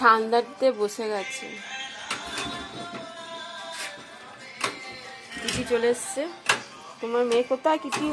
ঠান্ডাতে বসে গেছে। দিদি চলে এসছে। তোমার মেয়ে কোথায়? কিছু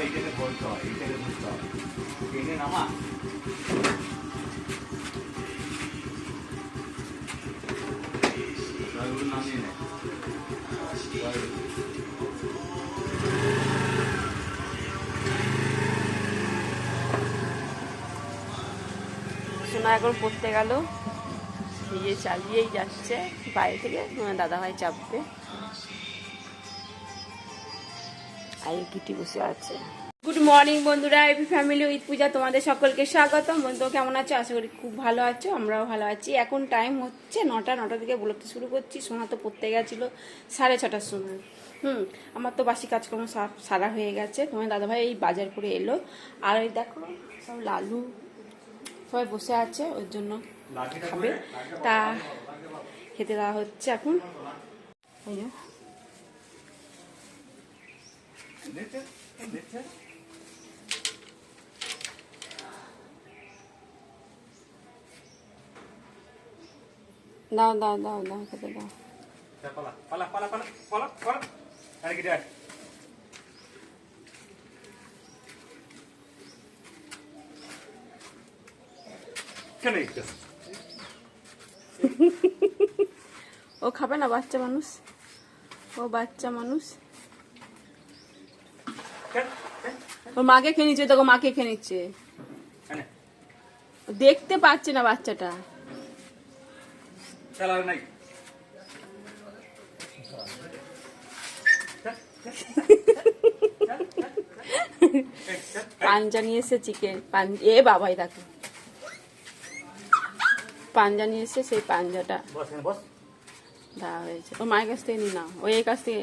এইটাকে বলতে হয়, এইটাকে বুঝতে হবে, এইটা নামা। নামিয়ে নেয় সোনা এখন পড়তে গেল, এই চালিয়েই যাচ্ছে বাইরে থেকে। তোমার দাদাভাই চাপবে, আর কিটি বসে আছে। গুড মর্নিং বন্ধুরা, এভি ফ্যামিলি উইথ পূজা তোমাদের সকলকে স্বাগতম। বন্ধু কেমন আছো? আশা করি খুব ভালো আছো, আমরাও ভালো আছি। এখন টাইম হচ্ছে 9টা থেকে ব্লগটা শুরু করছি। সোনা তো পড়তে গেছিলো 6:30টার সময়। আমার তো বাসি কাজকর্ম সারা হয়ে গেছে। তোমার দাদাভাই এই বাজার করে এলো, আর ওই দেখো সব লালু সবাই বসে আছে, ওর জন্য খাবে। তা খেতে দেওয়া হচ্ছে এখন। দাও দাও দাও দাও খেতে দাও। ও খাবে না, বাচ্চা মানুষ, ও বাচ্চা মানুষ। ওর মাকে খেয়ে নিচ্ছে, দেখো মাকে খেয়ে নিচ্ছে, দেখতে পাচ্ছে না বাচ্চাটা। পাঞ্জা নিয়ে এসে চিকেন এ বাবাই দেখো পাঞ্জা নিয়ে এসে, সেই পাঞ্জাটা দেওয়া হয়েছে। ও মায়ের কাছ থেকে নি না, ওই কাছ থেকে।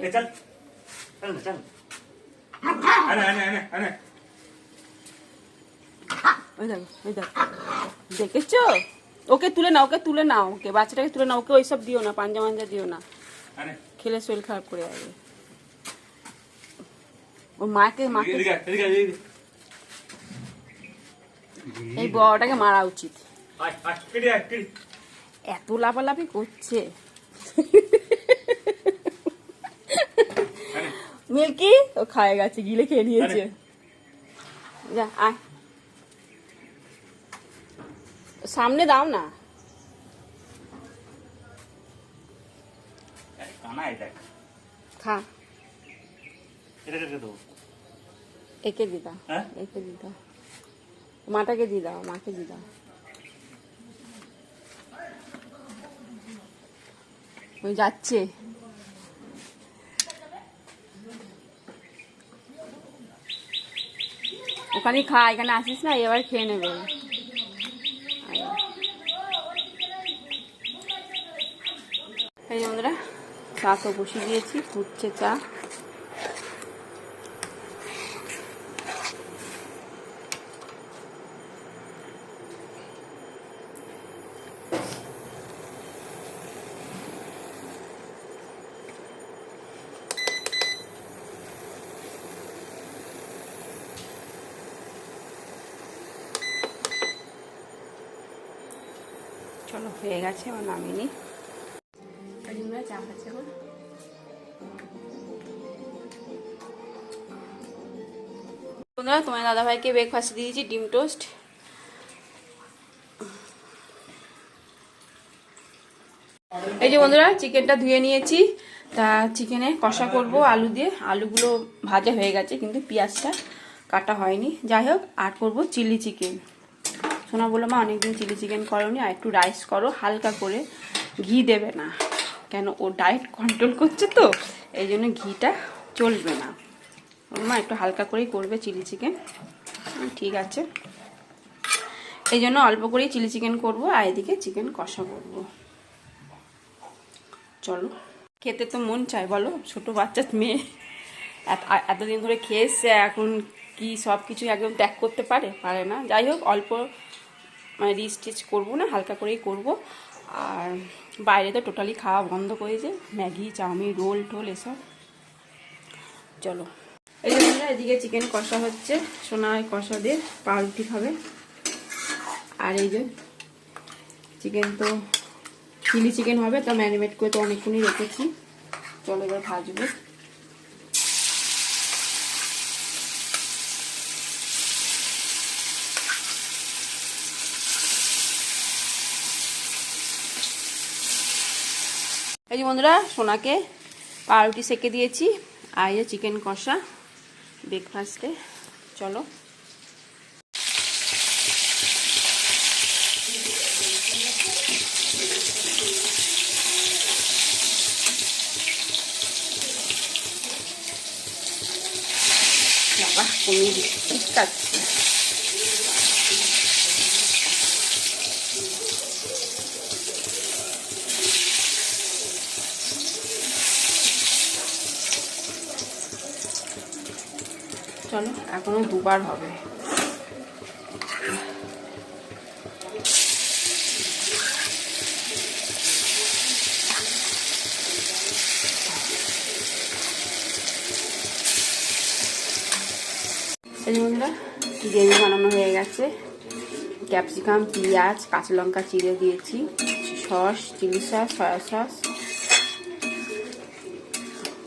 ওই দেখো ওই দেখো, দেখেছো? ওকে তুলে নাও, ওকে তুলে নাও, ওকে বাচ্চাটাকে তুলে নাও। ওকে ওইসব দিও না, পাঞ্জা মাঞ্জা দিও না, খেলে শরীর খারাপ করে যাবে। ও মাকে মাকে এই বড়টাকে মারা উচিত, এত লাফালাফি করছে। মিল্কি ও খায় গেছে, গিলে খেয়ে নিয়েছে। যা আয়, সামনে দাও না। খা, একে দি দাও, একে দি দাও, মাটাকে দি দাও, মাকে দি দাও। ওই যাচ্ছে, ওখানে খা, এখানে আসিস না, এবার খেয়ে নেবে। এই বন্ধুরা, চা তো বসিয়ে দিয়েছি, ফুটছে চা। চলো হয়ে গেছে, আমার নামিয়ে নি। চা খাচ্ছে এখন। বন্ধুরা, তোমার দাদাভাইকে ব্রেকফাস্ট দিয়েছি, ডিম টোস্ট। এই যে বন্ধুরা, চিকেনটা ধুয়ে নিয়েছি। তা চিকেনে কষা করব আলু দিয়ে। আলুগুলো ভাজা হয়ে গেছে, কিন্তু পেঁয়াজটা কাটা হয়নি। যাই হোক, আর করবো চিলি চিকেন। সোনা বললো মা অনেকদিন চিলি চিকেন করোনি, আর একটু রাইস করো হালকা করে, ঘি দেবে না, কেন ও ডায়েট কন্ট্রোল করছে তো, এই জন্য ঘিটা চলবে না। মা একটু হালকা করেই করবে চিলি চিকেন। ঠিক আছে, এই জন্য অল্প করেই চিলি চিকেন করব, আর এদিকে চিকেন কষা করব। চলো, খেতে তো মন চায় বলো, ছোটো বাচ্চা মেয়ে এতদিন ধরে খেয়ে এসছে, এখন কি সব কিছু একদম ত্যাগ করতে পারে? পারে না। যাই হোক, অল্প মানে রিস্টিচ করবো না, হালকা করেই করব। আর বাইরে তো টোটালি খাওয়া বন্ধ করেছে, ম্যাগি চাউমিন রোল টোল এসব। চলো এই যে বন্ধুরা, এদিকে চিকেন কষা হচ্ছে, সোনায় কষা দিয়ে পাউরুটি খাবে। আর এই যে চিকেন তো চিলি চিকেন হবে, তো ম্যারিনেট করে তো অনেকক্ষণই রেখেছি। চলো এবার ভাজবো। এই যে বন্ধুরা, সোনাকে পাউরুটি সেকে দিয়েছি, আর এই যে চিকেন কষা ব্রেকফাস্টে। চলো বাবা কমিয়ে দিচ্ছি, ঠিক আছে। চলো এখনো দুবার হবে। এই যে বন্ধুরা, গ্রেভি বানানো হয়ে গেছে। ক্যাপসিকাম, পেঁয়াজ, কাঁচা লঙ্কা চিড়ে দিয়েছি, sauce, chilli sauce, soya sauce.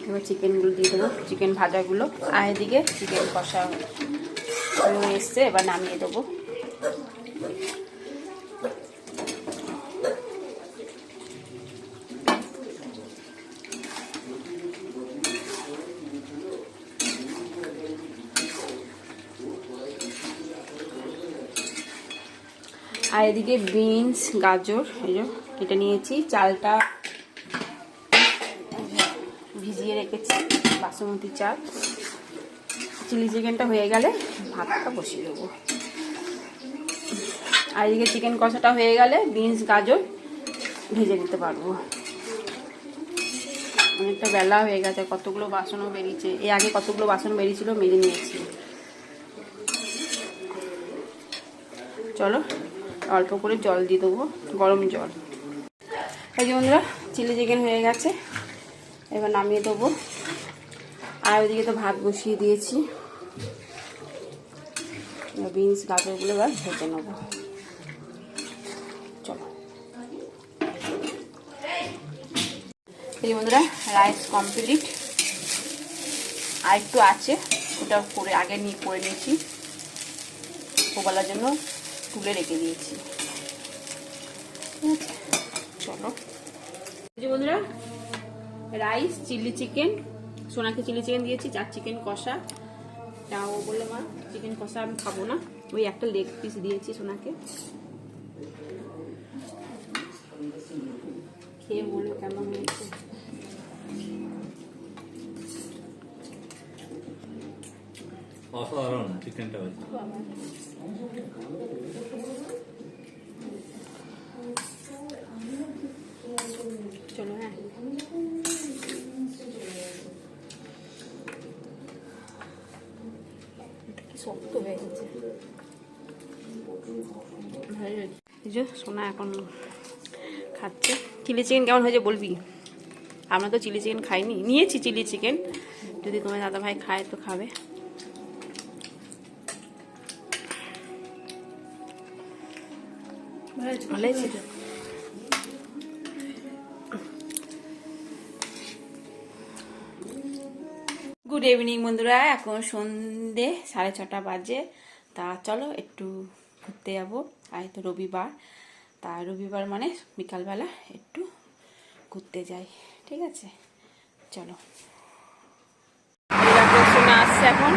এবার চিকেনগুলো দিয়ে দেবো, চিকেন ভাজাগুলো। আর এদিকে চিকেন কষা এসছে, এবার নামিয়ে দেবো। আর এদিকে বিনস, গাজর এই যে এটা নিয়েছি, চালটা ভিজিয়ে রেখেছি, বাসমতি চাল। চিলি চিকেনটা হয়ে গেলে ভাতটা বসিয়ে দেবো। আর এদিকে চিকেন কষাটা হয়ে গেলে বিনস গাজর ভেজে নিতে পারবো। অনেকটা বেলা হয়ে গেছে, কতগুলো বাসনও বেরিয়েছে। এর আগে কতগুলো বাসন বেরিয়েছিল, মেজে নিয়েছি। চলো অল্প করে জল দিয়ে দেবো, গরম জল। এই যে বন্ধুরা, চিলি চিকেন হয়ে গেছে, এবার নামিয়ে দেবো। আর ওইদিকে তো ভাত বসিয়ে দিয়েছি, বিনস গাজরগুলো এবার ভেজে নেবো। চলো এই যে বন্ধুরা, রাইস কমপ্লিট। আর একটু আছে, ওটা করে আগে করে নিয়েছি, ওবেলার জন্য তুলে রেখে দিয়েছি। চলো এই যে বন্ধুরা, রাইস, চিলি চিকেন, সোনাকে চিলি চিকেন দিয়েছি, আর চিকেন কষা। তাও বললো মা চিকেন কষা আমি খাবো না, ওই একটা লেগ পিস দিয়েছি সোনাকে। খেয়ে বললো কেমন হয়েছে। অসাধারণ চিকেনটা হয়েছে। চলো হ্যাঁ, শক্ত হয়ে গেছে। এই যে সোনা এখন খাচ্ছে। চিলি চিকেন কেমন হয়েছে বলবি? আমরা তো চিলি চিকেন খাইনি, নিয়েছি চিলি চিকেন, যদি তোমার দাদা ভাই খায় তো খাবে। ভালো হয়েছে। গুড ইভিনিং বন্ধুরা, এখন সন্ধে 6:30 বাজে। তা চলো একটু ঘুরতে যাবো। আজ তো রবিবার, তা রবিবার মানে বিকালবেলা একটু ঘুরতে যাই, ঠিক আছে? চলো। সোনা আসছে এখন।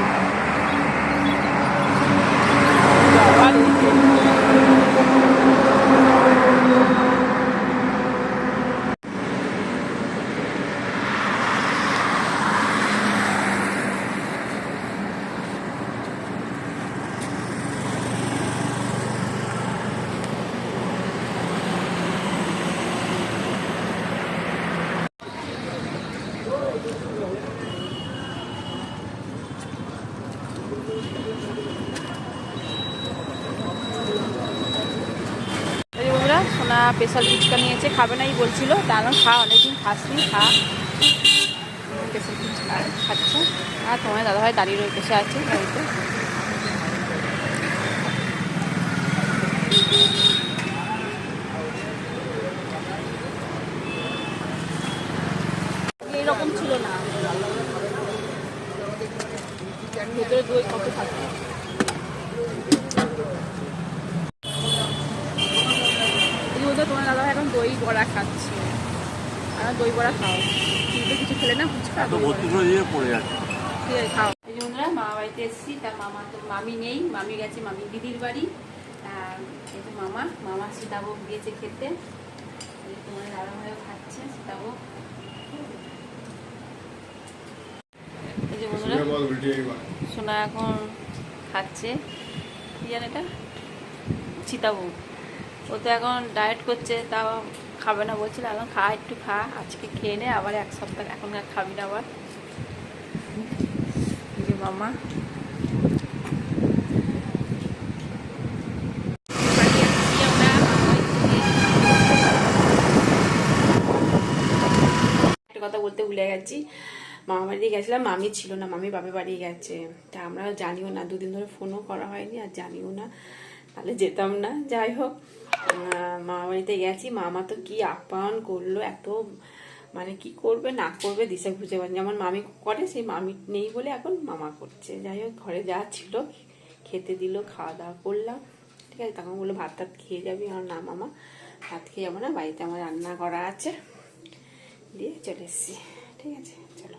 সোনা স্পেশাল ফুচকা নিয়েছে, খাবে নাই বলছিল, তারপর খা, অনেকদিন খাসনি, খা। স্পেশাল ফুচকা খাচ্ছে। আর তোমার দাদাভাই দাঁড়িয়ে রয়ে বসে আছে বাড়িতে। এইরকম ছিল না, ভেতরে দই কত থাকে। তোমার দাদা এখন দই বড়া খাচ্ছে, আর দই বড়া খাও, কিন্তু কিছু খেলে না ফুচকা, তো ভর্তি করে দিয়ে পড়ে যাচ্ছে। ঠিক আছে খাও। এই যে বন্ধুরা মামা বাড়িতে এসেছি, তার মামা তো মামি নেই, মামি গেছে মামি দিদির বাড়ি। আর এই যে মামা সীতাভোগ দিয়েছে খেতে, তোমার দাদা ভাইও খাচ্ছে সীতাভোগ। এই যে বন্ধুরা সোনা এখন খাচ্ছে কি জানে এটা, সীতাভোগ। ও তো এখন ডায়েট করছে, তাও খাবে না বলছিল, এখন খা, একটু খা, আজকে খেয়ে নে, আবার এক সপ্তাহ এখন আর খাবি না আবার। এই যে মামা একটা কথা বলতে ভুলে গেছি, মামা বাড়ি গেছিলাম, মামি ছিল না, মামি বাপের বাড়ি গেছে। তা আমরা জানিও না, দুদিন ধরে ফোনও করা হয়নি, আর জানিও না, তাহলে যেতাম না। যাই হোক, মামা বাড়িতে গেছি, মামা তো কি আপ্যায়ন করলো, এত মানে কি করবে না করবে দিশা খুঁজে পান, যেমন মামি করে সেই মামি নেই বলে এখন মামা করছে। যাই হোক, ঘরে যা ছিল খেতে দিল, খাওয়া দাওয়া করলাম, ঠিক আছে। তখন বললো ভাত টাত খেয়ে যাবি, আর না মামা ভাত খেয়ে যাবো না, বাড়িতে আমার রান্না করা আছে, দিয়ে চলে এসছি, ঠিক আছে চলো।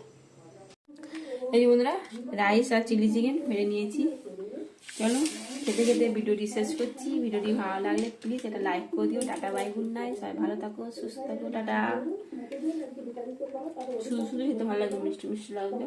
এই যে বন্ধুরা রাইস আর চিলি চিকেন মেরে নিয়েছি, চলো খেতে খেতে ভিডিওটি শেষ করছি। ভিডিওটি ভালো লাগলে প্লিজ এটা লাইক করে দিও। টাটা বাই, গুড নাইট, সবাই ভালো থাকো, সুস্থ থাকো, টাটা। শুধু শুধু খেতে ভালো লাগবে, মিষ্টি মিষ্টি লাগবে।